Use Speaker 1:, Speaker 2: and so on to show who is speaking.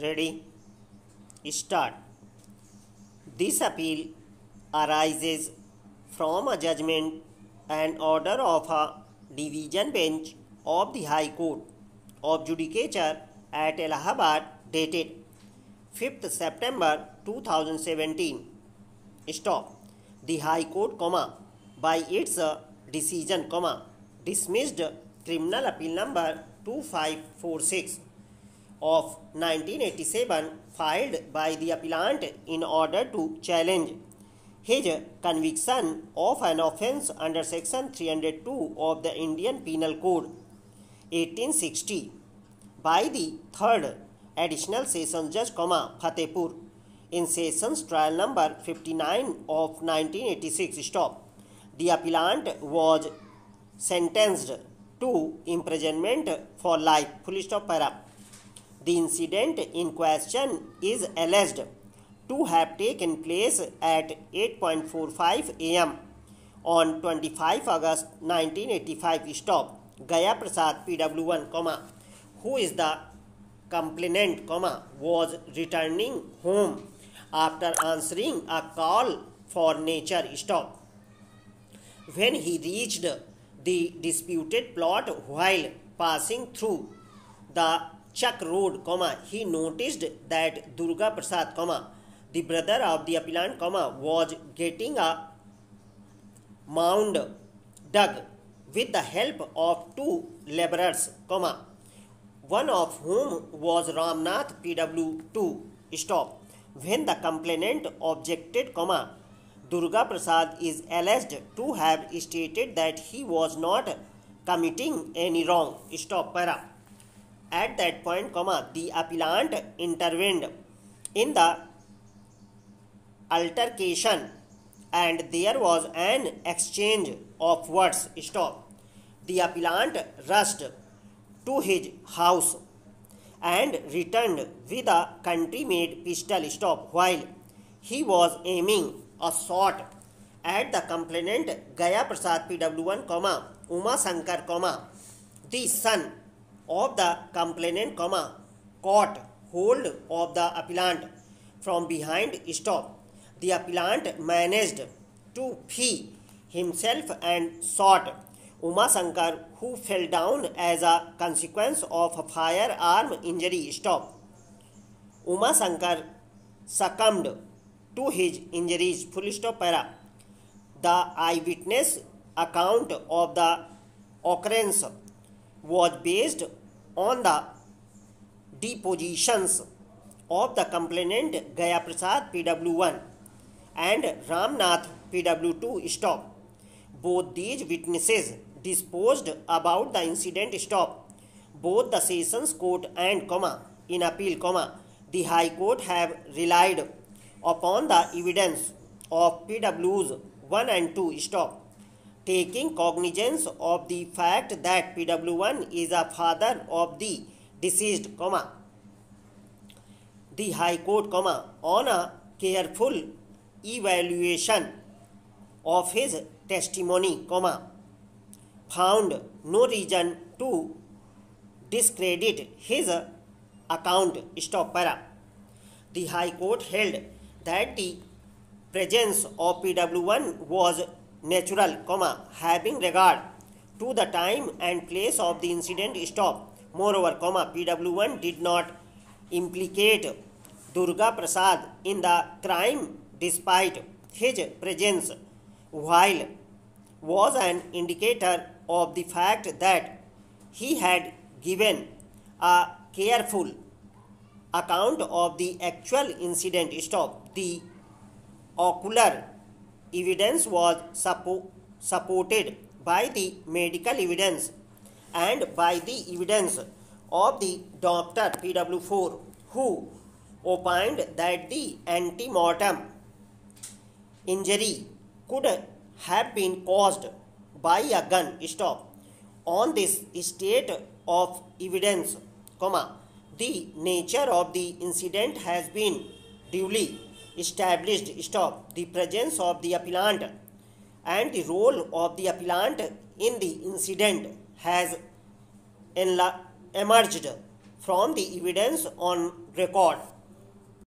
Speaker 1: Ready? Start. This appeal arises from a judgment and order of a division bench of the High Court of Judicature at Allahabad dated 5th September 2017. Stop. The High Court, by its decision, dismissed criminal appeal number 2546 of 1987 filed by the appellant in order to challenge his conviction of an offence under section 302 of the Indian Penal Code 1860 by the 3rd Additional Sessions Judge, Fatehpur in Sessions Trial number 59 of 1986. Stop. The appellant was sentenced to imprisonment for life. Full stop. Para. The incident in question is alleged to have taken place at 8:45 am on 25 August 1985. Stop. Gaya Prasad PW1, who is the complainant, was returning home after answering a call for nature. Stop. When he reached the disputed plot while passing through the Chuck Road, he noticed that Durga Prasad, the brother of the appellant, was getting a mound dug with the help of two laborers, one of whom was Ramnath PW2. Stop. When the complainant objected, Durga Prasad is alleged to have stated that he was not committing any wrong. Stop. Para. At that point, the appellant intervened in the altercation and there was an exchange of words. Stop. The appellant rushed to his house and returned with a country-made pistol. Stop. While he was aiming a shot at the complainant Gaya Prasad PW1, Uma Shankar, the son of the complainant, caught hold of the appellant from behind. Stop. The appellant managed to free himself and shot Uma Shankar, who fell down as a consequence of a firearm injury. Stop. Uma Shankar succumbed to his injuries. Full stop. Para. The eyewitness account of the occurrence was based on the depositions of the complainant Gaya Prasad PW1 and Ramnath PW2. Stop. Both these witnesses disposed about the incident. Stop. Both the Sessions Court and, in appeal, the High Court have relied upon the evidence of PWs 1 and 2. Stop. Taking cognizance of the fact that PW1 is a father of the deceased, the High Court, on a careful evaluation of his testimony, found no reason to discredit his account. Stop. Para. The High Court held that the presence of PW1 was natural, having regard to the time and place of the incident. Stop. Moreover, PW1 did not implicate Durga Prasad in the crime despite his presence, while was an indicator of the fact that he had given a careful account of the actual incident. Stop. The ocular evidence was supported by the medical evidence and by the evidence of the doctor PW4, who opined that the ante-mortem injury could have been caused by a gun. Stop. On this state of evidence, the nature of the incident has been duly established. Stop. The presence of the appellant and the role of the appellant in the incident has emerged from the evidence on record.